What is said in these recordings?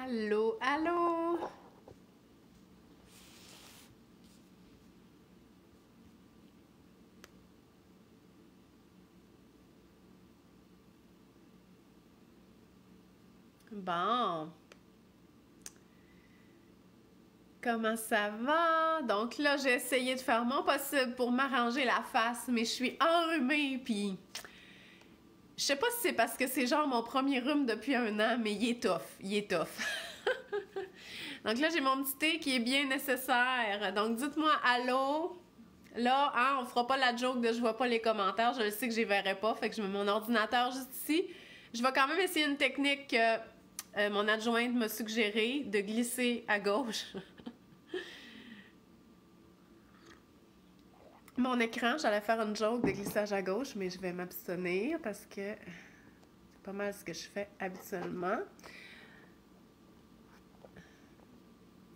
Allô, allô? Bon. Comment ça va? Donc là, j'ai essayé de faire mon possible pour m'arranger la face, mais je suis enrhumée, puis je sais pas si c'est parce que c'est genre mon premier rhume depuis 1 an, mais il est tough, il est tough. Donc là, j'ai mon petit thé qui est bien nécessaire. Donc dites-moi allô. Là, hein, on fera pas la joke de je vois pas les commentaires, je le sais que je les verrai pas, fait que je mets mon ordinateur juste ici. Je vais quand même essayer une technique que mon adjointe m'a suggérée, de glisser à gauche. Mon écran, j'allais faire une joke de glissage à gauche, mais je vais m'abstenir parce que c'est pas mal ce que je fais habituellement.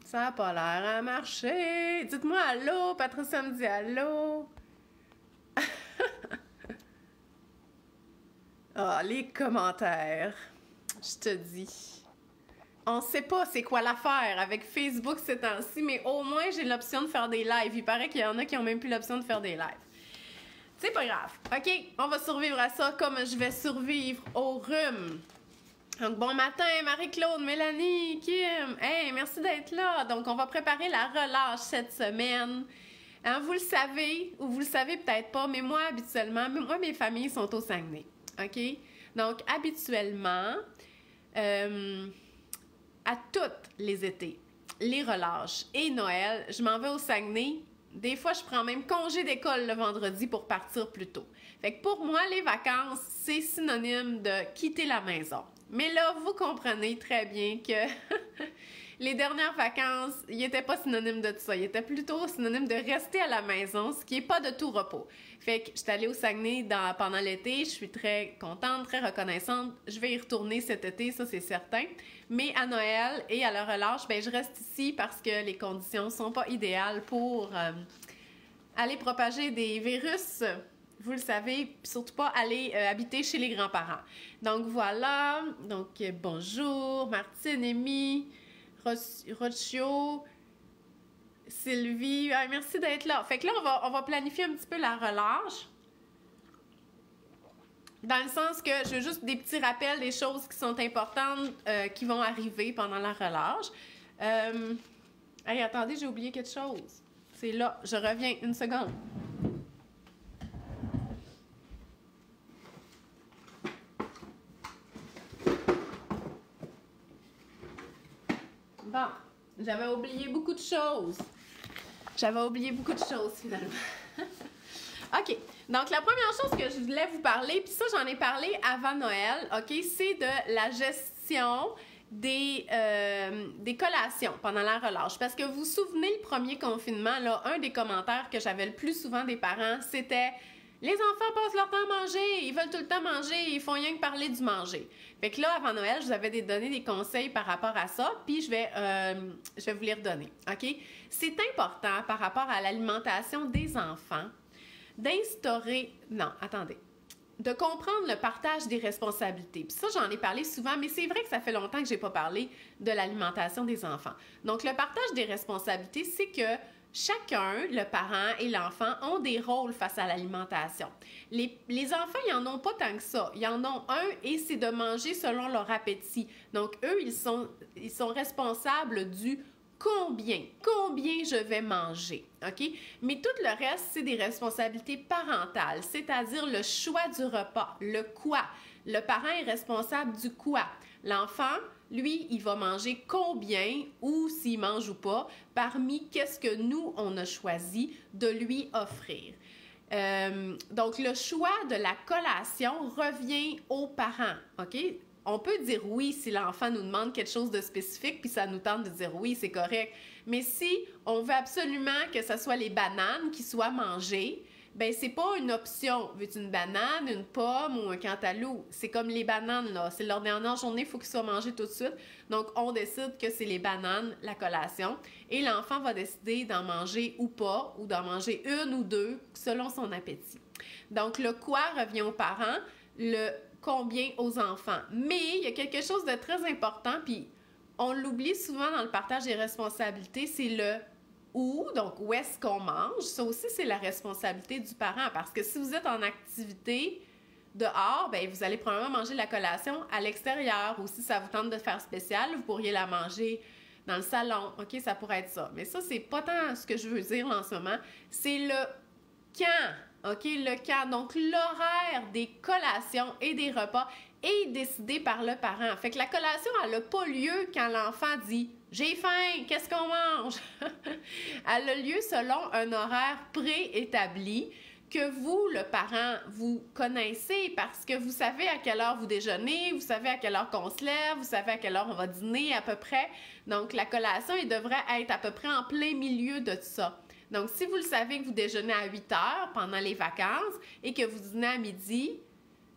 Ça n'a pas l'air à marcher. Dites-moi allô, Patricia me dit allô. Ah, les commentaires. Je te dis. On sait pas c'est quoi l'affaire avec Facebook ces temps-ci, mais au moins j'ai l'option de faire des lives. Il paraît qu'il y en a qui ont même plus l'option de faire des lives. C'est pas grave. OK, on va survivre à ça comme je vais survivre au rhume. Donc, bon matin, Marie-Claude, Mélanie, Kim. Hey, merci d'être là. Donc, on va préparer la relâche cette semaine. Hein, vous le savez, ou vous le savez peut-être pas, mais moi, habituellement, mes familles sont au Saguenay. OK? Donc, habituellement, à toutes les étés, les relâches et Noël, je m'en vais au Saguenay. Des fois, je prends même congé d'école le vendredi pour partir plus tôt. Fait que pour moi, les vacances, c'est synonyme de quitter la maison. Mais là, vous comprenez très bien que les dernières vacances, ils n'étaient pas synonymes de tout ça. Ils étaient plutôt synonymes de rester à la maison, ce qui n'est pas de tout repos. Fait que je suis allée au Saguenay pendant l'été. Je suis très contente, très reconnaissante. Je vais y retourner cet été, ça c'est certain. Mais à Noël et à la relâche, ben, je reste ici parce que les conditions ne sont pas idéales pour aller propager des virus. Vous le savez, puis surtout pas aller habiter chez les grands-parents. Donc voilà, donc bonjour, Martine, Amy, Rocio, Sylvie, merci d'être là. Fait que là, on va planifier un petit peu la relâche. Dans le sens que je veux juste des petits rappels des choses qui sont importantes qui vont arriver pendant la relâche. Hey, attendez, j'ai oublié quelque chose. C'est là, je reviens une seconde. Bon, j'avais oublié beaucoup de choses. Finalement. OK, donc la première chose que je voulais vous parler, puis ça j'en ai parlé avant Noël, OK, c'est de la gestion des collations pendant la relâche. Parce que vous vous souvenez, le premier confinement, là, un des commentaires que j'avais le plus souvent des parents, c'était « Les enfants passent leur temps à manger, ils veulent tout le temps manger, ils font rien que parler du manger. » Fait que là, avant Noël, je vous avais donné des conseils par rapport à ça, puis je vais vous les redonner, OK? C'est important par rapport à l'alimentation des enfants de comprendre le partage des responsabilités. Puis ça, j'en ai parlé souvent, mais c'est vrai que ça fait longtemps que je n'ai pas parlé de l'alimentation des enfants. Donc, le partage des responsabilités, c'est que chacun, le parent et l'enfant, ont des rôles face à l'alimentation. Les enfants, ils n'en ont pas tant que ça. Ils en ont un et c'est de manger selon leur appétit. Donc, eux, ils sont responsables du combien je vais manger, OK? Mais tout le reste, c'est des responsabilités parentales, c'est-à-dire le choix du repas, le quoi. Le parent est responsable du quoi. L'enfant, lui, il va manger combien ou s'il mange ou pas parmi qu'est-ce que nous, on a choisi de lui offrir. Donc, le choix de la collation revient aux parents, OK? On peut dire oui si l'enfant nous demande quelque chose de spécifique, puis ça nous tente de dire oui, c'est correct. Mais si on veut absolument que ce soit les bananes qui soient mangées, ben c'est pas une option. Veux-tu une banane, une pomme ou un cantaloupe? C'est comme les bananes, là. C'est leur dernière journée, il faut qu'ils soient mangés tout de suite. Donc, on décide que c'est les bananes, la collation. Et l'enfant va décider d'en manger ou pas, ou d'en manger une ou deux, selon son appétit. Donc, le quoi revient aux parents, le combien aux enfants. Mais il y a quelque chose de très important, puis on l'oublie souvent dans le partage des responsabilités, c'est le où, donc où est-ce qu'on mange. Ça aussi, c'est la responsabilité du parent parce que si vous êtes en activité dehors, ben vous allez probablement manger la collation à l'extérieur ou si ça vous tente de faire spécial, vous pourriez la manger dans le salon. OK, ça pourrait être ça. Mais ça, c'est pas tant ce que je veux dire là, en ce moment. C'est le quand. OK, le quand. Donc, l'horaire des collations et des repas est décidé par le parent. Fait que la collation, elle n'a pas lieu quand l'enfant dit « J'ai faim, qu'est-ce qu'on mange? » Elle a lieu selon un horaire préétabli que vous, le parent, vous connaissez parce que vous savez à quelle heure vous déjeunez, vous savez à quelle heure qu'on se lève, vous savez à quelle heure on va dîner à peu près. Donc, la collation, elle devrait être à peu près en plein milieu de tout ça. Donc, si vous le savez que vous déjeunez à 8 heures pendant les vacances et que vous dînez à midi,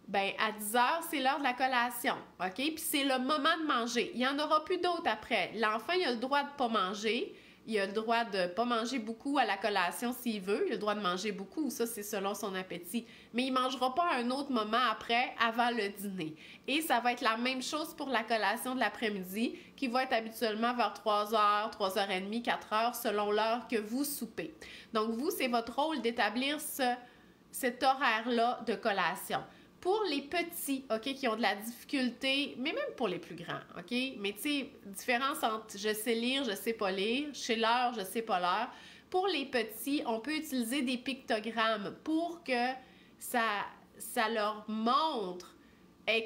bien, à 10 heures, c'est l'heure de la collation, OK? Puis c'est le moment de manger. Il n'y en aura plus d'autres après. L'enfant, il a le droit de ne pas manger. Il a le droit de ne pas manger beaucoup à la collation s'il veut. Il a le droit de manger beaucoup. Ça, c'est selon son appétit. Mais il ne mangera pas à un autre moment après, avant le dîner. Et ça va être la même chose pour la collation de l'après-midi, qui va être habituellement vers 3 heures, 3h30, 4 heures, selon l'heure que vous soupez. Donc, vous, c'est votre rôle d'établir cet horaire-là de collation. Pour les petits, OK, qui ont de la difficulté, mais même pour les plus grands, OK? Mais tu sais, différence entre je sais lire, je sais pas lire, je sais l'heure, je sais pas l'heure. Pour les petits, on peut utiliser des pictogrammes pour que ça leur montre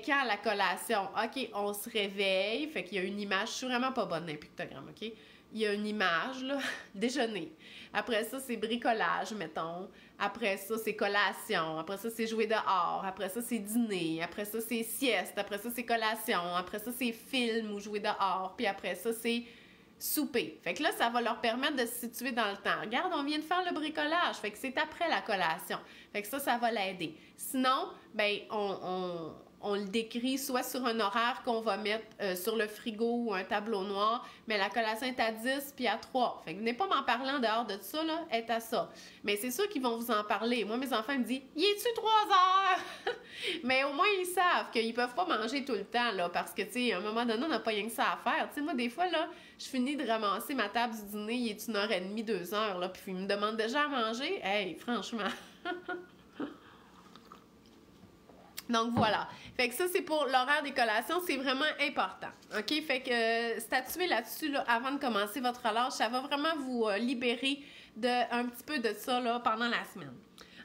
quand la collation, OK, on se réveille, fait qu'il y a une image, je suis vraiment pas bonne dans les pictogrammes, OK? Il y a une image, là, déjeuner. Après ça, c'est bricolage, mettons. Après ça, c'est collation. Après ça, c'est jouer dehors. Après ça, c'est dîner. Après ça, c'est sieste. Après ça, c'est collation. Après ça, c'est film ou jouer dehors. Puis après ça, c'est souper. Fait que là, ça va leur permettre de se situer dans le temps. Regarde, on vient de faire le bricolage. Fait que c'est après la collation. Fait que ça va l'aider. Sinon, ben, on le décrit soit sur un horaire qu'on va mettre sur le frigo ou un tableau noir, mais la collation est à 10 puis à 3. Fait que venez pas m'en parler en dehors de ça, là, est à ça. Mais c'est sûr qu'ils vont vous en parler. Moi, mes enfants me disent « Il est-tu 3 heures? » Mais au moins, ils savent qu'ils peuvent pas manger tout le temps, là, parce que, tu sais, à un moment donné, on n'a pas rien que ça à faire. Tu sais, moi, des fois, là, je finis de ramasser ma table du dîner, il est 1h30, 2 heures, là, puis ils me demandent déjà à manger. Hey, franchement... Donc, voilà. Fait que ça, c'est pour l'horaire des collations. C'est vraiment important. OK? Fait que statuez là-dessus là, avant de commencer votre relâche. Ça va vraiment vous libérer un petit peu de ça là, pendant la semaine.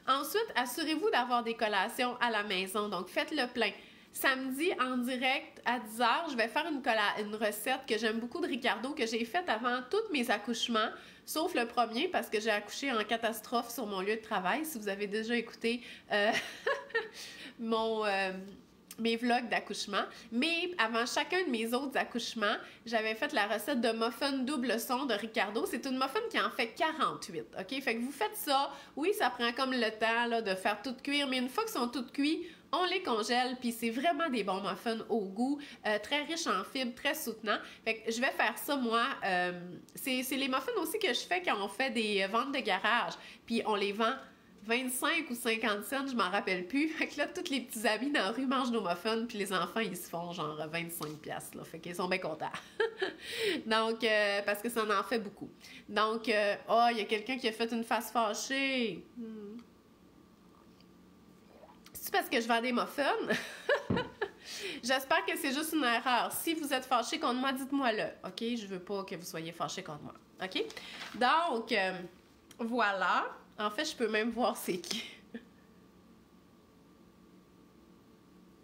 Ensuite, assurez-vous d'avoir des collations à la maison. Donc, faites le plein. Samedi, en direct, à 10h, je vais faire une recette que j'aime beaucoup de Ricardo, que j'ai faite avant tous mes accouchements, sauf le premier, parce que j'ai accouché en catastrophe sur mon lieu de travail. Si vous avez déjà écouté mes vlogs d'accouchement. Mais avant chacun de mes autres accouchements, j'avais fait la recette de muffin double son de Ricardo. C'est une muffin qui en fait 48, OK? Fait que vous faites ça. Oui, ça prend comme le temps là, de faire tout cuire, mais une fois qu'ils sont tous cuits, on les congèle, puis c'est vraiment des bons muffins au goût, très riches en fibres, très soutenants. Fait que je vais faire ça, moi. C'est les muffins aussi que je fais quand on fait des ventes de garage, puis on les vend 25 ou 50 cents, je m'en rappelle plus. Fait que là, tous les petits amis dans la rue mangent nos muffins, puis les enfants, ils se font genre 25 piastres, là. Fait qu'ils sont bien contents. Donc, parce que ça en fait beaucoup. Donc, oh, il y a quelqu'un qui a fait une face fâchée. C'est parce que je vends des muffins? J'espère que c'est juste une erreur. Si vous êtes fâché contre moi, dites-moi-le. OK? Je veux pas que vous soyez fâché contre moi. OK? Donc, voilà. En fait, je peux même voir c'est qui.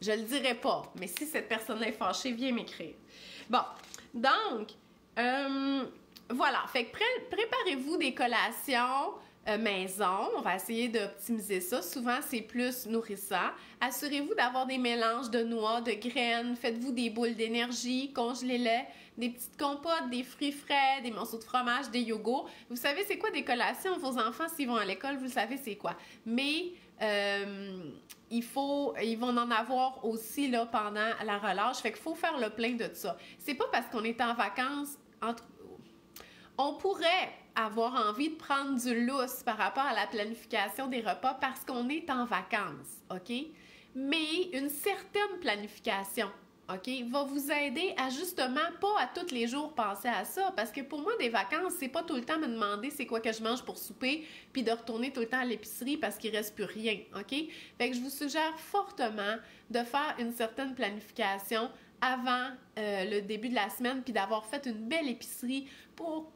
Je le dirai pas, mais si cette personne-là est fâchée, viens m'écrire. Bon, donc, voilà. Fait que préparez-vous des collations maison. On va essayer d'optimiser ça. Souvent, c'est plus nourrissant. Assurez-vous d'avoir des mélanges de noix, de graines. Faites-vous des boules d'énergie, congelez-les. Des petites compotes, des fruits frais, des morceaux de fromage, des yogourts. Vous savez c'est quoi des collations? Vos enfants, s'ils vont à l'école, vous savez c'est quoi. Mais ils vont en avoir aussi là, pendant la relâche. Fait qu'il faut faire le plein de ça. C'est pas parce qu'on est en vacances... On pourrait avoir envie de prendre du lousse par rapport à la planification des repas parce qu'on est en vacances, OK? Mais une certaine planification OK, va vous aider à justement pas à tous les jours penser à ça. Parce que pour moi, des vacances, c'est pas tout le temps me demander c'est quoi que je mange pour souper, puis de retourner tout le temps à l'épicerie parce qu'il reste plus rien. OK? Fait que je vous suggère fortement de faire une certaine planification avant le début de la semaine, puis d'avoir fait une belle épicerie pour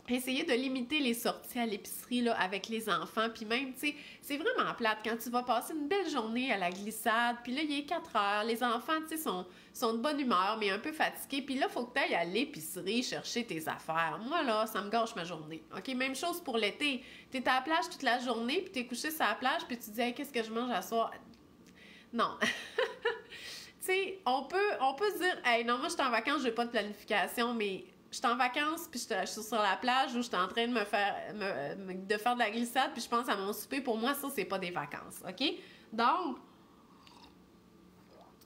essayer de limiter les sorties à l'épicerie là, avec les enfants. Puis même, tu sais, c'est vraiment plate quand tu vas passer une belle journée à la glissade. Puis là, il est 4 heures. Les enfants, tu sais, sont de bonne humeur, mais un peu fatigués. Puis là, il faut que tu ailles à l'épicerie chercher tes affaires. Moi, là, ça me gâche ma journée. OK? Même chose pour l'été. Tu es à la plage toute la journée, puis tu es couché sur la plage, puis tu te dis, hey, qu'est-ce que je mange à soir? Non. Tu sais, on peut se dire, hey, non, moi, je suis en vacances, je n'ai pas de planification, mais je suis en vacances, puis je suis sur la plage où je suis en train de de faire de la glissade, puis je pense à mon souper. Pour moi, ça, c'est pas des vacances, OK?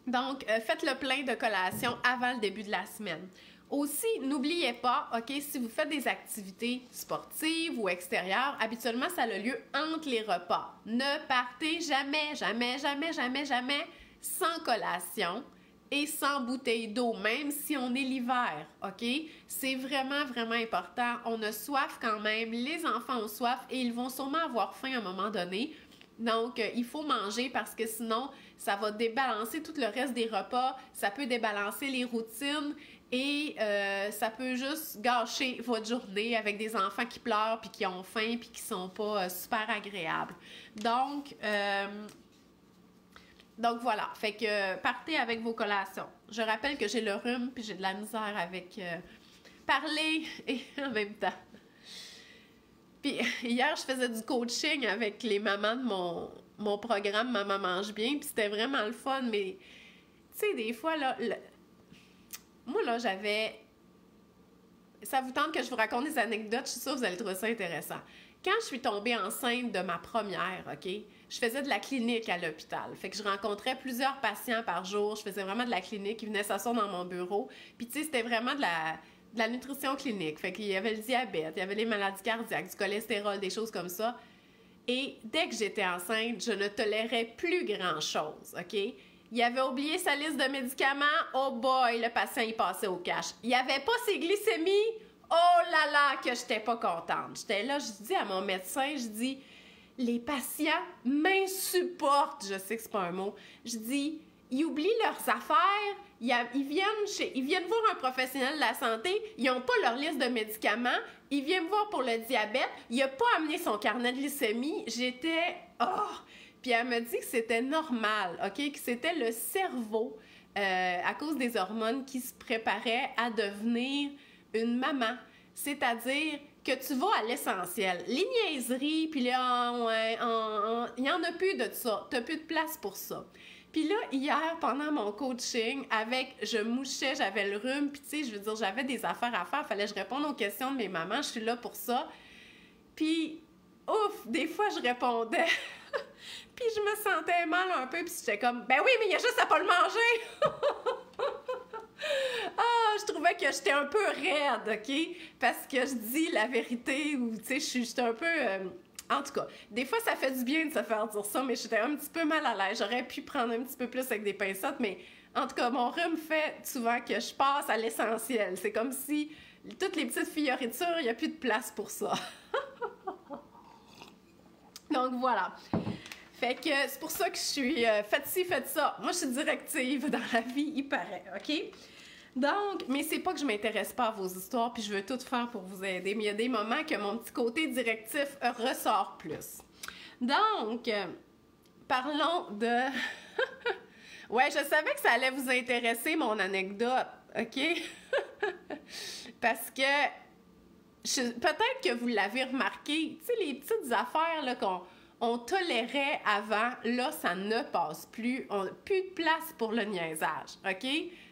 Donc, faites le plein de collations avant le début de la semaine. Aussi, n'oubliez pas, OK, si vous faites des activités sportives ou extérieures, habituellement, ça a lieu entre les repas. Ne partez jamais, jamais, jamais, jamais, jamais sans collation et sans bouteille d'eau, même si on est l'hiver, OK? C'est vraiment, vraiment important. On a soif quand même. Les enfants ont soif et ils vont sûrement avoir faim à un moment donné. Donc, il faut manger parce que sinon, ça va débalancer tout le reste des repas. Ça peut débalancer les routines et ça peut juste gâcher votre journée avec des enfants qui pleurent puis qui ont faim puis qui sont pas super agréables. Donc voilà, fait que partez avec vos collations. Je rappelle que j'ai le rhume puis j'ai de la misère avec parler et en même temps. Puis hier, je faisais du coaching avec les mamans de mon programme Maman mange bien, puis c'était vraiment le fun, mais tu sais, des fois, là, moi, là, j'avais... Ça vous tente que je vous raconte des anecdotes? Je suis sûre que vous allez trouver ça intéressant. Quand je suis tombée enceinte de ma première, OK, je faisais de la clinique à l'hôpital. Fait que je rencontrais plusieurs patients par jour. Je faisais vraiment de la clinique. Ils venaient s'asseoir dans mon bureau. Puis, tu sais, c'était vraiment de la nutrition clinique. Fait qu'il y avait le diabète, il y avait les maladies cardiaques, du cholestérol, des choses comme ça. Et dès que j'étais enceinte, je ne tolérais plus grand-chose, OK? Il avait oublié sa liste de médicaments. Oh boy, le patient, il passait au cash. Il avait pas ses glycémies. Oh là là, que j'étais pas contente. J'étais là, je dis à mon médecin, je dis, les patients m'insupportent. Je sais que c'est pas un mot. Je dis, ils oublient leurs affaires. Ils viennent voir un professionnel de la santé. Ils n'ont pas leur liste de médicaments. Ils viennent me voir pour le diabète. Il n'a pas amené son carnet de glycémie. J'étais... Oh! Puis elle me dit que c'était normal, OK? Que c'était le cerveau, à cause des hormones, qui se préparait à devenir une maman. C'est-à-dire que tu vas à l'essentiel. Les niaiseries, puis là, il n'y en a plus de ça. Tu n'as plus de place pour ça. Puis là, hier, pendant mon coaching, je mouchais, j'avais le rhume, puis tu sais, je veux dire, j'avais des affaires à faire, il fallait que je réponde aux questions de mes mamans, je suis là pour ça. Puis, ouf, des fois, je répondais... Puis je me sentais mal un peu, puis j'étais comme, ben oui, mais il y a juste à pas le manger! Ah, je trouvais que j'étais un peu raide, OK? Parce que je dis la vérité, ou tu sais, j'étais un peu... En tout cas, des fois, ça fait du bien de se faire dire ça, mais j'étais un petit peu mal à l'aise. J'aurais pu prendre un petit peu plus avec des pincettes, mais en tout cas, mon rhume fait souvent que je passe à l'essentiel. C'est comme si toutes les petites fioritures, il n'y a plus de place pour ça. Donc, voilà. Fait que c'est pour ça que je suis faites ci, faites ça. Moi, je suis directive dans la vie, il paraît, OK? Donc, mais c'est pas que je m'intéresse pas à vos histoires puis je veux tout faire pour vous aider, mais il y a des moments que mon petit côté directif ressort plus. Donc, parlons de... Ouais, je savais que ça allait vous intéresser, mon anecdote, OK? Parce que peut-être que vous l'avez remarqué, tu sais, les petites affaires là, qu'on tolérait avant, là, ça ne passe plus. On n'a plus de place pour le niaisage, OK?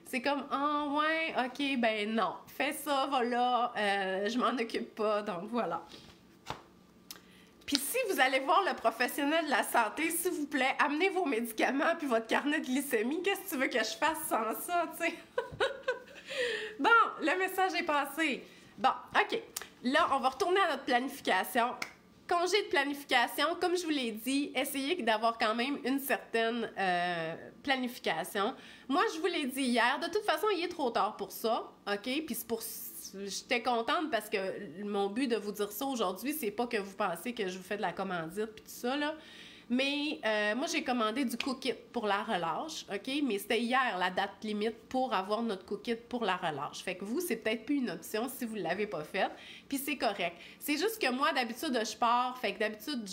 C'est comme, ah ouais, OK, ben non, fais ça, voilà, je m'en occupe pas, donc voilà. Puis si vous allez voir le professionnel de la santé, s'il vous plaît, amenez vos médicaments puis votre carnet de glycémie. Qu'est-ce que tu veux que je fasse sans ça, tu sais? Bon, le message est passé. Bon, OK. Là, on va retourner à notre planification. congé de planification, comme je vous l'ai dit, essayez d'avoir quand même une certaine planification. Moi, je vous l'ai dit hier, de toute façon, il est trop tard pour ça, OK? Puis c'est pour... J'étais contente parce que mon but de vous dire ça aujourd'hui, c'est pas que vous pensez que je vous fais de la commandite puis tout ça, là. Mais moi, j'ai commandé du cook-it pour la relâche, OK? Mais c'était hier la date limite pour avoir notre cook-it pour la relâche. Fait que vous, c'est peut-être plus une option si vous ne l'avez pas faite, puis c'est correct. C'est juste que moi, d'habitude, je pars, fait que d'habitude,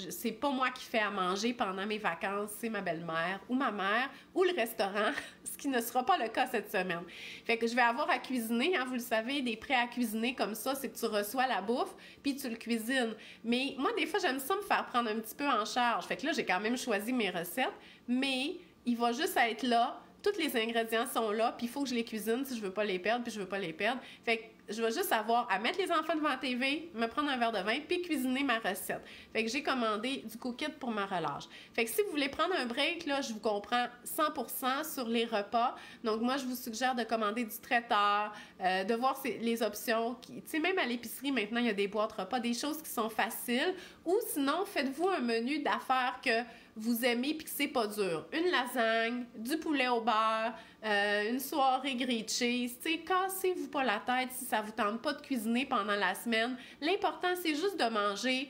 c'est pas moi qui fais à manger pendant mes vacances, c'est ma belle-mère ou ma mère ou le restaurant, ce qui ne sera pas le cas cette semaine. Fait que je vais avoir à cuisiner, hein, vous le savez, des prêts à cuisiner comme ça, c'est que tu reçois la bouffe, puis tu le cuisines. Mais moi, des fois, j'aime ça me faire prendre un petit peu en charge. Fait que là, j'ai quand même choisi mes recettes, mais il va juste être là. Tous les ingrédients sont là, puis il faut que je les cuisine si je veux pas les perdre, puis je veux pas les perdre. Fait que je vais juste avoir à mettre les enfants devant la TV, me prendre un verre de vin, puis cuisiner ma recette. Fait que j'ai commandé du cook-it pour ma relâche. Fait que si vous voulez prendre un break, là, je vous comprends 100% sur les repas. Donc moi, je vous suggère de commander du traiteur, de voir les options. Tu sais, même à l'épicerie, maintenant, il y a des boîtes repas, des choses qui sont faciles. Ou sinon, faites-vous un menu d'affaires que vous aimez puis que c'est pas dur. Une lasagne, du poulet au beurre, une soirée grilled cheese. Tu sais, cassez-vous pas la tête si ça vous tente pas de cuisiner pendant la semaine. L'important, c'est juste de manger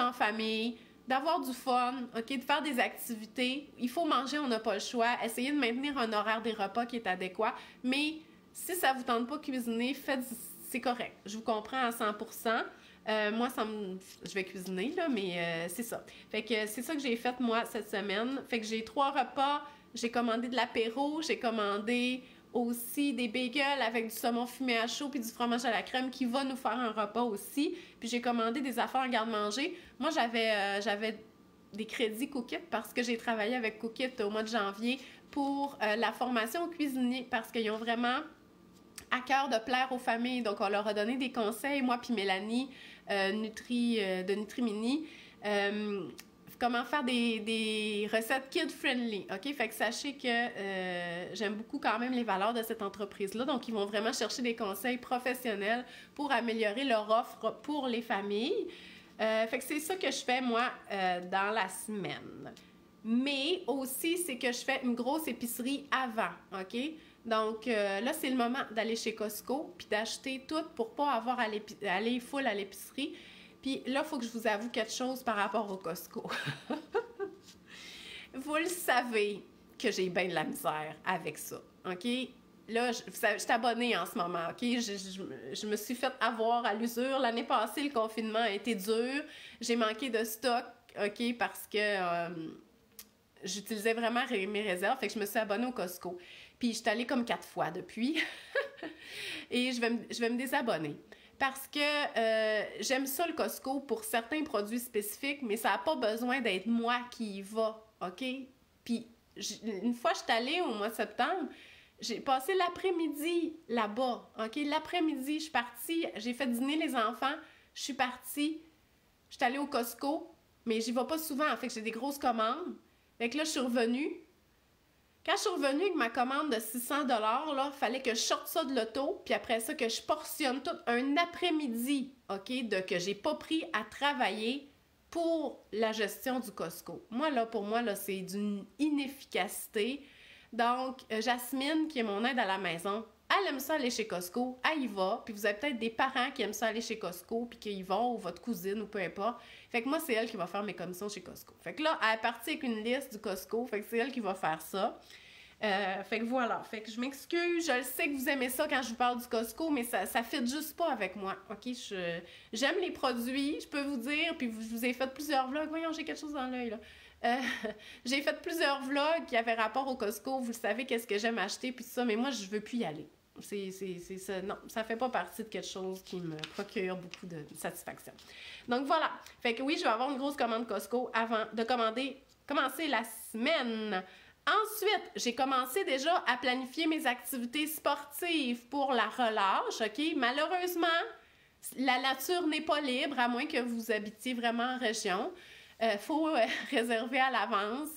en famille, d'avoir du fun, OK, de faire des activités. Il faut manger, on n'a pas le choix. Essayez de maintenir un horaire des repas qui est adéquat. Mais si ça vous tente pas de cuisiner, c'est correct. Je vous comprends à 100%. Moi, je vais cuisiner, là, mais c'est ça. Fait que c'est ça que j'ai fait, moi, cette semaine. Fait que j'ai 3 repas. J'ai commandé de l'apéro. J'ai commandé aussi des bagels avec du saumon fumé à chaud puis du fromage à la crème qui va nous faire un repas aussi. Puis j'ai commandé des affaires en garde-manger. Moi, j'avais des crédits Cookit parce que j'ai travaillé avec Cookit au mois de janvier pour la formation cuisinier parce qu'ils ont vraiment à cœur de plaire aux familles. Donc, on leur a donné des conseils, moi puis Mélanie, de Nutrimini, comment faire des recettes kid-friendly, OK? Fait que sachez que j'aime beaucoup quand même les valeurs de cette entreprise-là. Donc, ils vont vraiment chercher des conseils professionnels pour améliorer leur offre pour les familles. Fait que c'est ça que je fais, moi, dans la semaine. Mais aussi, c'est que je fais une grosse épicerie avant, OK? Donc, là, c'est le moment d'aller chez Costco puis d'acheter tout pour pas avoir à aller full à l'épicerie. Puis là, il faut que je vous avoue quelque chose par rapport au Costco. Vous le savez que j'ai bien de la misère avec ça, OK? Là, je suis abonnée en ce moment, OK? Je me suis fait avoir à l'usure. L'année passée, le confinement a été dur. J'ai manqué de stock, OK? Parce que j'utilisais vraiment mes réserves. Fait que je me suis abonnée au Costco. Puis, je suis allée comme 4 fois depuis. Et je vais me désabonner. Parce que j'aime ça, le Costco, pour certains produits spécifiques, mais ça n'a pas besoin d'être moi qui y va, OK? Puis, une fois, je suis allée au mois de septembre, j'ai passé l'après-midi là-bas, OK? L'après-midi, je suis partie, j'ai fait dîner les enfants, je suis partie, je suis allée au Costco, mais j'y vais pas souvent, en fait, j'ai des grosses commandes. Fait que là, je suis revenue. Quand je suis revenue avec ma commande de 600 $, là, il fallait que je sorte ça de l'auto, puis après ça, que je portionne tout un après-midi, OK, que j'ai pas pris à travailler pour la gestion du Costco. Moi, là, pour moi, là, c'est d'une inefficacité. Donc, Jasmine, qui est mon aide à la maison, elle aime ça aller chez Costco, elle y va, puis vous avez peut-être des parents qui aiment ça aller chez Costco, puis qui y vont, ou votre cousine, ou peu importe. Fait que moi, c'est elle qui va faire mes commissions chez Costco. Fait que là, elle est partie avec une liste du Costco, fait que c'est elle qui va faire ça. Fait que voilà, fait que je m'excuse, je le sais que vous aimez ça quand je vous parle du Costco, mais ça fit juste pas avec moi, OK? J'aime les produits, je peux vous dire, puis je vous ai fait plusieurs vlogs, voyons, j'ai quelque chose dans l'œil, là. J'ai fait plusieurs vlogs qui avaient rapport au Costco, vous le savez, qu'est-ce que j'aime acheter, puis tout ça, mais moi, je veux plus y aller. C'est ça, non, ça fait pas partie de quelque chose qui me procure beaucoup de satisfaction. Donc voilà, fait que oui, je vais avoir une grosse commande Costco avant de commencer la semaine. Ensuite, j'ai commencé déjà à planifier mes activités sportives pour la relâche, OK? Malheureusement, la nature n'est pas libre, à moins que vous habitiez vraiment en région. Faut réserver à l'avance.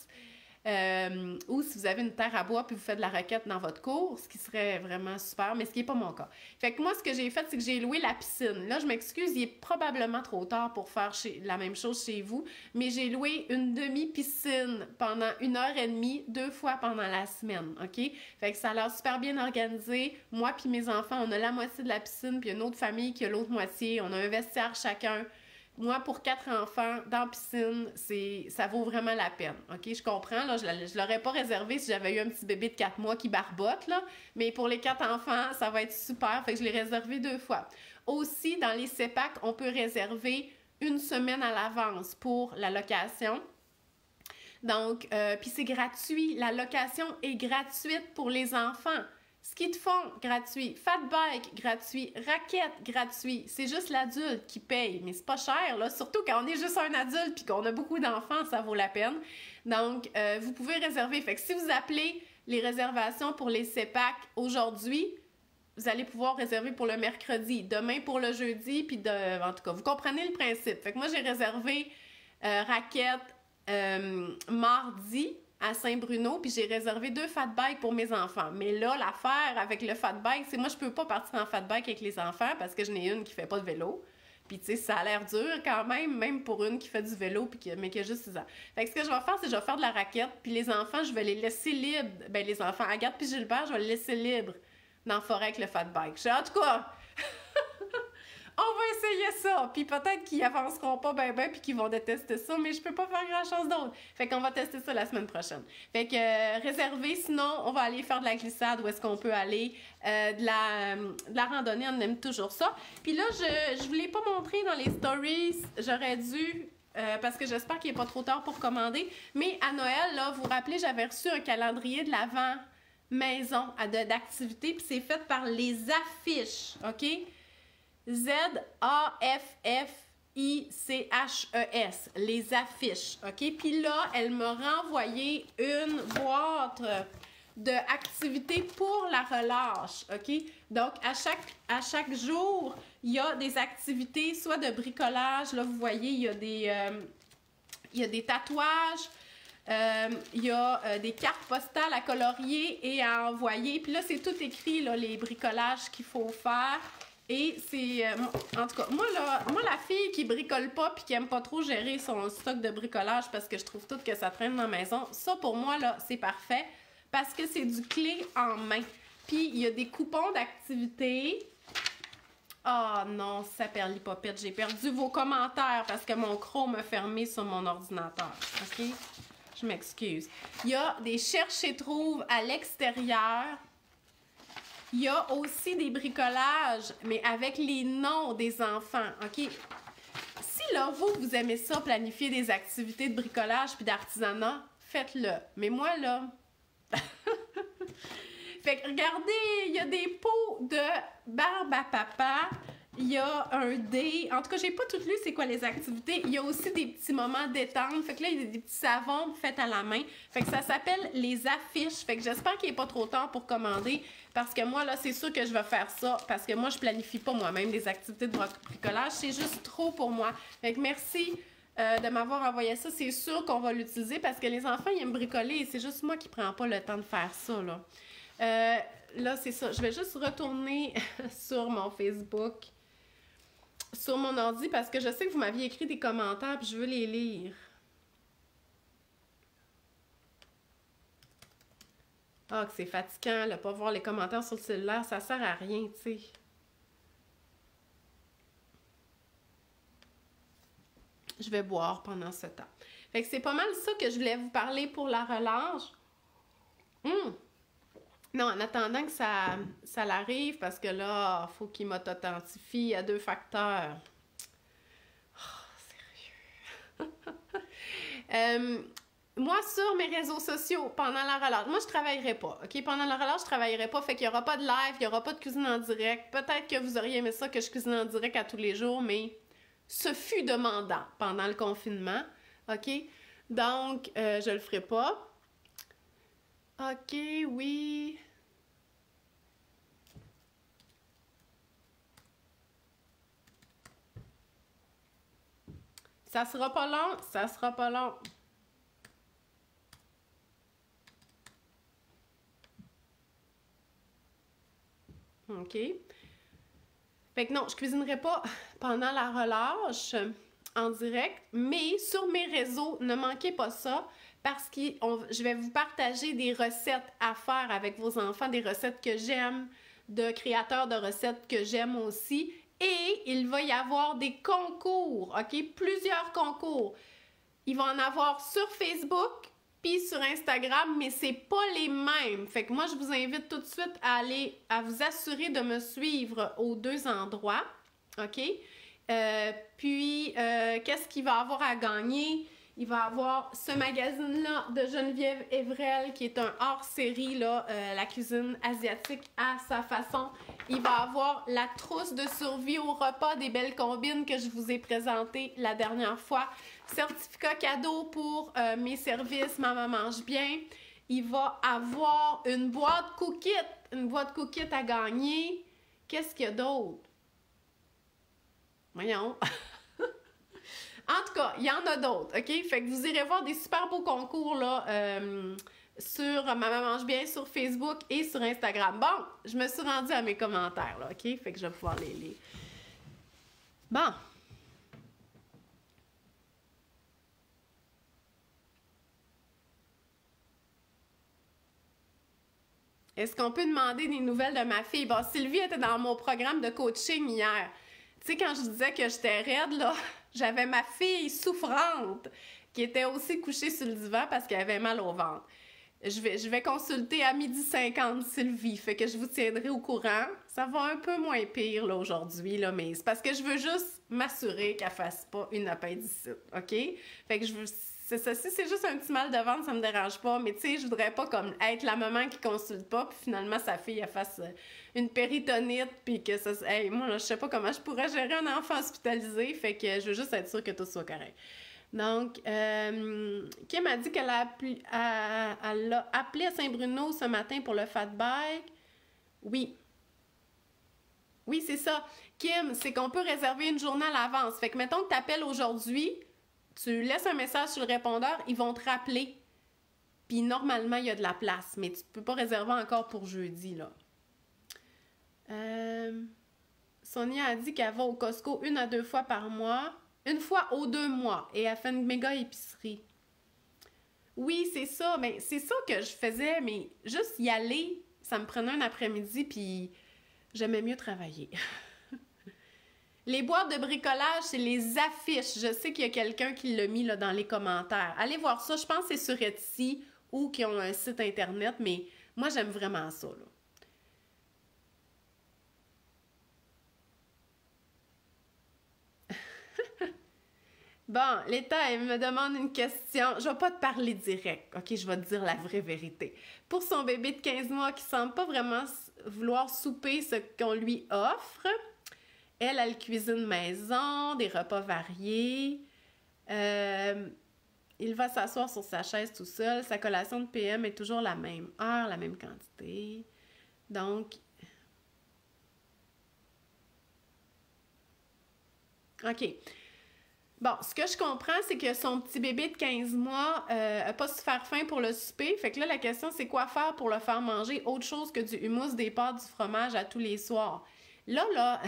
ou si vous avez une terre à bois puis vous faites de la requête dans votre cour, ce qui serait vraiment super, mais ce qui n'est pas mon cas. Fait que moi, ce que j'ai fait, c'est que j'ai loué la piscine. Là, je m'excuse, il est probablement trop tard pour faire la même chose chez vous, mais j'ai loué une demi-piscine pendant 1h30, 2 fois pendant la semaine, OK? Fait que ça a l'air super bien organisé. Moi puis mes enfants, on a la moitié de la piscine, puis une autre famille qui a l'autre moitié. On a un vestiaire chacun. Moi, pour 4 enfants, dans la piscine, ça vaut vraiment la peine. OK? Je comprends, là, je ne l'aurais pas réservé si j'avais eu un petit bébé de 4 mois qui barbote, là. Mais pour les 4 enfants, ça va être super. Fait que je l'ai réservé 2 fois. Aussi, dans les CEPAC, on peut réserver 1 semaine à l'avance pour la location. Donc, puis c'est gratuit. La location est gratuite pour les enfants. Ski de fond, gratuit. Fat bike, gratuit. Raquette, gratuit. C'est juste l'adulte qui paye, mais c'est pas cher, là. Surtout quand on est juste un adulte puis qu'on a beaucoup d'enfants, ça vaut la peine. Donc, vous pouvez réserver. Fait que si vous appelez les réservations pour les CEPAC aujourd'hui, vous allez pouvoir réserver pour le mercredi, demain pour le jeudi, puis en tout cas, vous comprenez le principe. Fait que moi, j'ai réservé raquette mardi à Saint-Bruno, puis j'ai réservé 2 fat bikes pour mes enfants. Mais là, l'affaire avec le fat bike, c'est moi, je peux pas partir en fat bike avec les enfants parce que j'en ai une qui fait pas de vélo. Puis, tu sais, ça a l'air dur quand même pour une qui fait du vélo, mais qui a juste 6 ans. Fait que ce que je vais faire, c'est que je vais faire de la raquette, puis les enfants, je vais les laisser libres. Ben, les enfants, Agathe puis Gilbert, je vais les laisser libres dans la forêt avec le fat bike. En tout cas, on va essayer ça. Puis peut-être qu'ils avanceront pas ben puis qu'ils vont détester ça, mais je peux pas faire grand-chose d'autre. Fait qu'on va tester ça la semaine prochaine. Fait que réservez, sinon, on va aller faire de la glissade, où est-ce qu'on peut aller, de la randonnée, on aime toujours ça. Puis là, je vous l'ai pas montré dans les stories, j'aurais dû... parce que j'espère qu'il n'est pas trop tard pour commander. Mais à Noël, là, vous vous rappelez, j'avais reçu un calendrier de l'Avent maison d'activités, puis c'est fait par Les Affiches, OK? Z-A-F-F-I-C-H-E-S, Les Affiches, OK? Puis là, elle m'a renvoyé une boîte d'activités pour la relâche, OK? Donc, à chaque jour, il y a des activités, soit de bricolage, là, vous voyez, il y a des tatouages, il y a des cartes postales à colorier et à envoyer. Puis là, c'est tout écrit, là, les bricolages qu'il faut faire. Et c'est... en tout cas, moi, la fille qui bricole pas puis qui aime pas trop gérer son stock de bricolage parce que je trouve tout que ça traîne dans la maison, ça, pour moi, là, c'est parfait parce que c'est du clé en main. Puis, il y a des coupons d'activité. Ah non, ça perd l'hypopète. J'ai perdu vos commentaires parce que mon Chrome a fermé sur mon ordinateur. OK? Je m'excuse. Il y a des cherche et trouve à l'extérieur. Il y a aussi des bricolages, mais avec les noms des enfants, OK? Si là, vous aimez ça, planifier des activités de bricolage puis d'artisanat, faites-le. Mais moi, là... Fait que regardez, il y a des pots de barbe à papa, il y a un dé. En tout cas, j'ai pas tout lu c'est quoi les activités. Il y a aussi des petits moments détente. Fait que là, il y a des petits savons faits à la main. Fait que ça s'appelle Les Affiches. Fait que j'espère qu'il n'est pas trop tard pour commander. Parce que moi, là, c'est sûr que je vais faire ça. Parce que moi, je planifie pas moi-même des activités de bricolage. C'est juste trop pour moi. Fait que merci de m'avoir envoyé ça. C'est sûr qu'on va l'utiliser parce que les enfants, ils aiment bricoler. Et c'est juste moi qui prends pas le temps de faire ça, là. Là, c'est ça. Je vais juste retourner sur mon Facebook, sur mon ordi, parce que je sais que vous m'aviez écrit des commentaires puis je veux les lire. Ah, que c'est fatigant, là, pas voir les commentaires sur le cellulaire, ça sert à rien, tu sais. Je vais boire pendant ce temps. Fait que c'est pas mal ça que je voulais vous parler pour la relâche. Non, en attendant que ça l'arrive, parce que là, il faut qu'il m'auto-authentifie à 2 facteurs. Oh, sérieux. Moi, sur mes réseaux sociaux, pendant la relâche, moi, je travaillerai pas, OK? Pendant la relâche, je travaillerai pas, fait qu'il y aura pas de live, il y aura pas de cuisine en direct. Peut-être que vous auriez aimé ça que je cuisine en direct à tous les jours, mais ce fut demandant pendant le confinement, OK? Donc, je le ferai pas. OK, oui. Ça sera pas long, ça sera pas long. OK? Fait que non, je cuisinerai pas pendant la relâche en direct, mais sur mes réseaux, ne manquez pas ça parce que je vais vous partager des recettes à faire avec vos enfants, des recettes que j'aime, de créateurs de recettes que j'aime aussi. Et il va y avoir des concours, OK? Plusieurs concours. Il va en avoir sur Facebook puis sur Instagram, mais c'est pas les mêmes. Fait que moi, je vous invite tout de suite à vous assurer de me suivre aux deux endroits, OK? Qu'est-ce qu'il va avoir à gagner? Il va avoir ce magazine-là de Geneviève Evrel qui est un hors-série, là, la cuisine asiatique à sa façon. Il va avoir la trousse de survie au repas des belles combines que je vous ai présentées la dernière fois. Certificat cadeau pour mes services Maman mange bien. Il va avoir une boîte cookie à gagner. Qu'est-ce qu'il y a d'autre? Voyons. En tout cas, il y en a d'autres, OK? Fait que vous irez voir des super beaux concours, là, sur Maman mange bien, sur Facebook et sur Instagram. Bon, je me suis rendue à mes commentaires, là, OK? Fait que je vais pouvoir les lire. Bon. Est-ce qu'on peut demander des nouvelles de ma fille? Bon, Sylvie était dans mon programme de coaching hier. Tu sais, quand je disais que j'étais raide, là, j'avais ma fille souffrante qui était aussi couchée sur le divan parce qu'elle avait mal au ventre. Je vais consulter à 12h50 Sylvie, fait que je vous tiendrai au courant. Ça va un peu moins pire là, aujourd'hui, là, mais c'est parce que je veux juste m'assurer qu'elle fasse pas une appendicite, OK? Fait que c'est ça, si c'est juste un petit mal de ventre, ça me dérange pas, mais tu sais, je voudrais pas comme être la maman qui consulte pas, puis finalement sa fille, elle fasse une péritonite, puis que ça... Hey, moi, là, je sais pas comment je pourrais gérer un enfant hospitalisé, fait que je veux juste être sûre que tout soit correct. Donc, Kim a dit qu'elle a appelé à Saint-Bruno ce matin pour le fat bike. Oui. Oui, c'est ça. Kim, c'est qu'on peut réserver une journée à l'avance. Fait que mettons que tu appelles aujourd'hui, tu laisses un message sur le répondeur, ils vont te rappeler. Puis normalement, il y a de la place, mais tu peux pas réserver encore pour jeudi, là. Sonia a dit qu'elle va au Costco 1 à 2 fois par mois. Une fois aux 2 mois. Et elle fait une méga épicerie. Oui, c'est ça. Mais c'est ça que je faisais. Mais juste y aller, ça me prenait un après-midi. Puis j'aimais mieux travailler. Les boîtes de bricolage, c'est les affiches. Je sais qu'il y a quelqu'un qui l'a mis là, dans les commentaires. Allez voir ça. Je pense que c'est sur Etsy ou qui ont un site internet. Mais moi, j'aime vraiment ça, là. Bon, Léta, elle me demande une question. Je vais pas te parler direct, OK? Je vais te dire la vraie vérité. Pour son bébé de 15 mois qui semble pas vraiment vouloir souper ce qu'on lui offre, elle cuisine maison, des repas variés. Il va s'asseoir sur sa chaise tout seul. Sa collation de PM est toujours la même heure, la même quantité. Donc, OK. Bon, ce que je comprends, c'est que son petit bébé de 15 mois n'a pas super faim pour le souper. Fait que là, la question, c'est quoi faire pour le faire manger autre chose que du hummus, des pâtes, du fromage à tous les soirs? Là,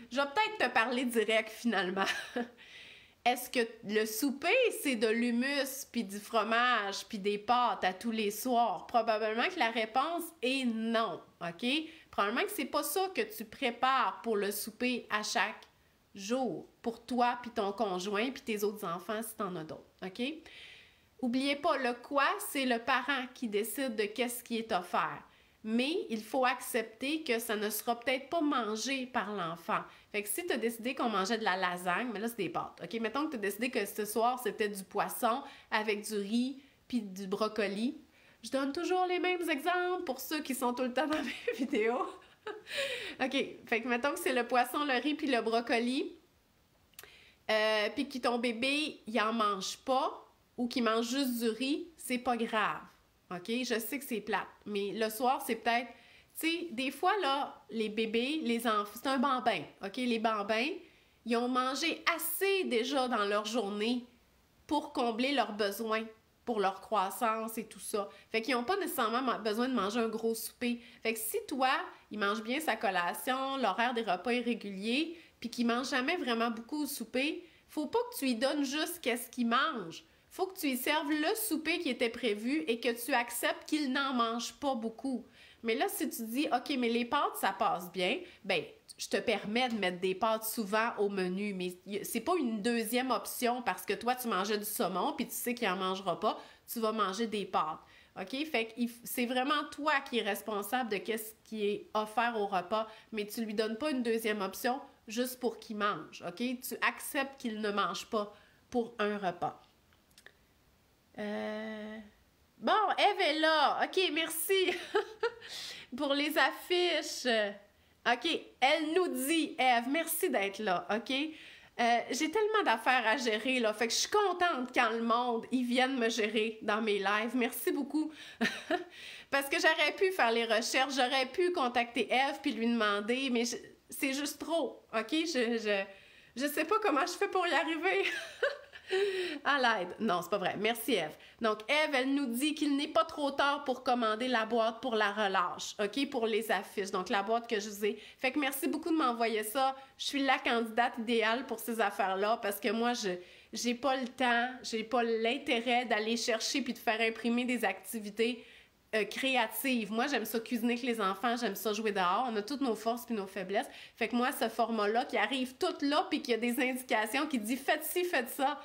je vais peut-être te parler direct finalement. Est-ce que le souper, c'est de l'hummus, puis du fromage, puis des pâtes à tous les soirs? Probablement que la réponse est non, OK? Probablement que c'est pas ça que tu prépares pour le souper à chaque jour pour toi, puis ton conjoint, puis tes autres enfants si t'en as d'autres, OK? Oubliez pas, le quoi, c'est le parent qui décide de qu'est-ce qui est offert. Mais il faut accepter que ça ne sera peut-être pas mangé par l'enfant. Fait que si tu as décidé qu'on mangeait de la lasagne, mais là, c'est des pâtes, OK? Mettons que tu as décidé que ce soir, c'était du poisson avec du riz puis du brocoli. Je donne toujours les mêmes exemples pour ceux qui sont tout le temps dans mes vidéos. OK, fait que mettons que c'est le poisson, le riz puis le brocoli, puis que ton bébé, il en mange pas ou qu'il mange juste du riz, c'est pas grave, OK? Je sais que c'est plate, mais le soir, c'est peut-être, tu sais, des fois, là, les bébés, les enfants, c'est un bambin, OK? Les bambins, ils ont mangé assez déjà dans leur journée pour combler leurs besoins pour leur croissance et tout ça. Fait qu'ils n'ont pas nécessairement besoin de manger un gros souper. Fait que si toi, il mange bien sa collation, l'horaire des repas est régulier, puis qu'il mange jamais vraiment beaucoup au souper, faut pas que tu lui donnes juste qu'est-ce qu'il mange. Faut que tu lui serves le souper qui était prévu et que tu acceptes qu'il n'en mange pas beaucoup. Mais là, si tu dis, OK, mais les pâtes, ça passe bien, ben je te permets de mettre des pâtes souvent au menu, mais c'est pas une deuxième option parce que toi, tu mangeais du saumon puis tu sais qu'il en mangera pas, tu vas manger des pâtes. OK? Fait que c'est vraiment toi qui es responsable de qu'est-ce qui est offert au repas, mais tu lui donnes pas une deuxième option juste pour qu'il mange. OK? Tu acceptes qu'il ne mange pas pour un repas. Bon, Eve est là. OK, merci pour les affiches. OK, elle nous dit, Eve, merci d'être là, OK? J'ai tellement d'affaires à gérer, là, fait que je suis contente quand le monde, ils viennent me gérer dans mes lives. Merci beaucoup. Parce que j'aurais pu faire les recherches, j'aurais pu contacter Eve puis lui demander, mais c'est juste trop, OK? Je sais pas comment je fais pour y arriver. À l'aide. Non, c'est pas vrai. Merci, Eve. Donc, Eve, elle nous dit qu'il n'est pas trop tard pour commander la boîte pour la relâche, OK, pour les affiches. Donc, la boîte que je vous ai. Fait que merci beaucoup de m'envoyer ça. Je suis la candidate idéale pour ces affaires-là parce que moi, j'ai pas le temps, j'ai pas l'intérêt d'aller chercher puis de faire imprimer des activités créatives. Moi, j'aime ça cuisiner avec les enfants, j'aime ça jouer dehors. On a toutes nos forces puis nos faiblesses. Fait que moi, ce format-là qui arrive tout là puis qu'il y a des indications qui disent « Faites ci, faites ça »,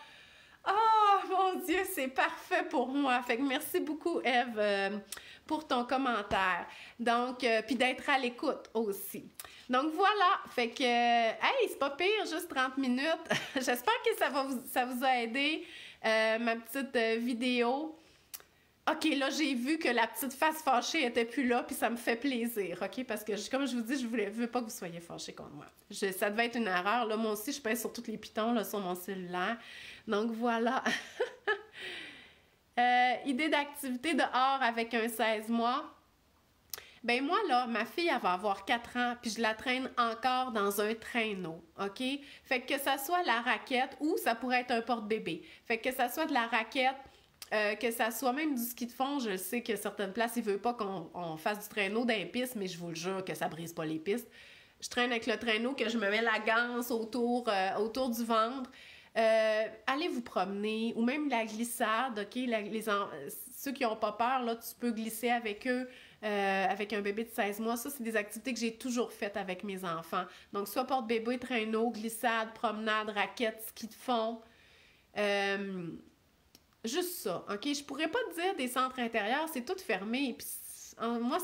oh, mon Dieu, c'est parfait pour moi. Fait que merci beaucoup, Eve, pour ton commentaire. Donc, puis d'être à l'écoute aussi. Donc, voilà. Fait que, hey, c'est pas pire, juste 30 minutes. J'espère que ça vous a aidé, ma petite vidéo. OK, là, j'ai vu que la petite face fâchée était plus là, puis ça me fait plaisir, OK? Parce que, comme je vous dis, je veux pas que vous soyez fâchés contre moi. Ça devait être une erreur. Là, moi aussi, je pèse sur tous les pitons là, sur mon cellulaire. Donc, voilà. Idée d'activité dehors avec un 16 mois. Ben moi, là, ma fille, elle va avoir 4 ans, puis je la traîne encore dans un traîneau, OK? Fait que ça soit la raquette ou ça pourrait être un porte-bébé. Fait que ça soit de la raquette, que ça soit même du ski de fond, je sais que certaines places, ils ne veulent pas qu'on fasse du traîneau dans les pistes, mais je vous le jure que ça brise pas les pistes. Je traîne avec le traîneau, que je me mets la ganse autour du ventre. Allez vous promener, ou même la glissade, OK? Ceux qui n'ont pas peur, là, tu peux glisser avec eux, avec un bébé de 16 mois. Ça, c'est des activités que j'ai toujours faites avec mes enfants. Donc, soit porte-bébé, traîneau, glissade, promenade, raquette, ski de fond. Juste ça, OK? Je pourrais pas te dire des centres intérieurs, c'est tout fermé. Puis moi,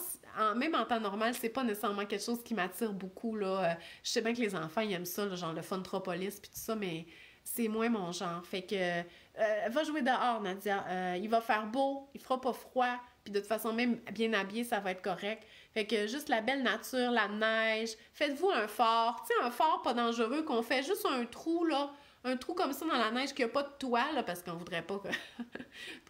même en temps normal, c'est pas nécessairement quelque chose qui m'attire beaucoup, là. Je sais bien que les enfants, ils aiment ça, là, genre le Funtropolis puis tout ça, mais c'est moins mon genre. Fait que, va jouer dehors, Nadia. Il va faire beau, il fera pas froid, puis de toute façon, même bien habillé, ça va être correct. Fait que juste la belle nature, la neige, faites-vous un fort. Tu sais, un fort pas dangereux, qu'on fait juste un trou, là. Un trou comme ça dans la neige qui n'a pas de toit, là, parce qu'on voudrait pas que...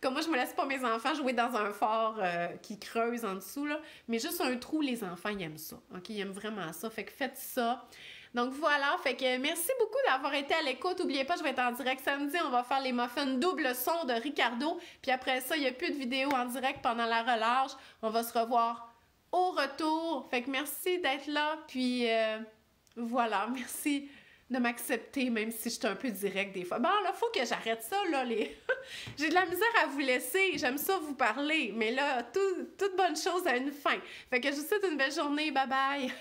Comme moi, je me laisse pas mes enfants jouer dans un fort qui creuse en dessous, là. Mais juste un trou, les enfants, ils aiment ça. OK? Ils aiment vraiment ça. Fait que faites ça. Donc voilà, fait que merci beaucoup d'avoir été à l'écoute. N'oubliez pas, je vais être en direct samedi. On va faire les muffins double son de Ricardo. Puis après ça, il n'y a plus de vidéo en direct pendant la relâche. On va se revoir au retour. Fait que merci d'être là. Puis voilà, merci de m'accepter, même si je suis un peu direct des fois. Bon, là, faut que j'arrête ça, là, j'ai de la misère à vous laisser, j'aime ça vous parler, mais là, toute bonne chose a une fin. Fait que je vous souhaite une belle journée, bye bye!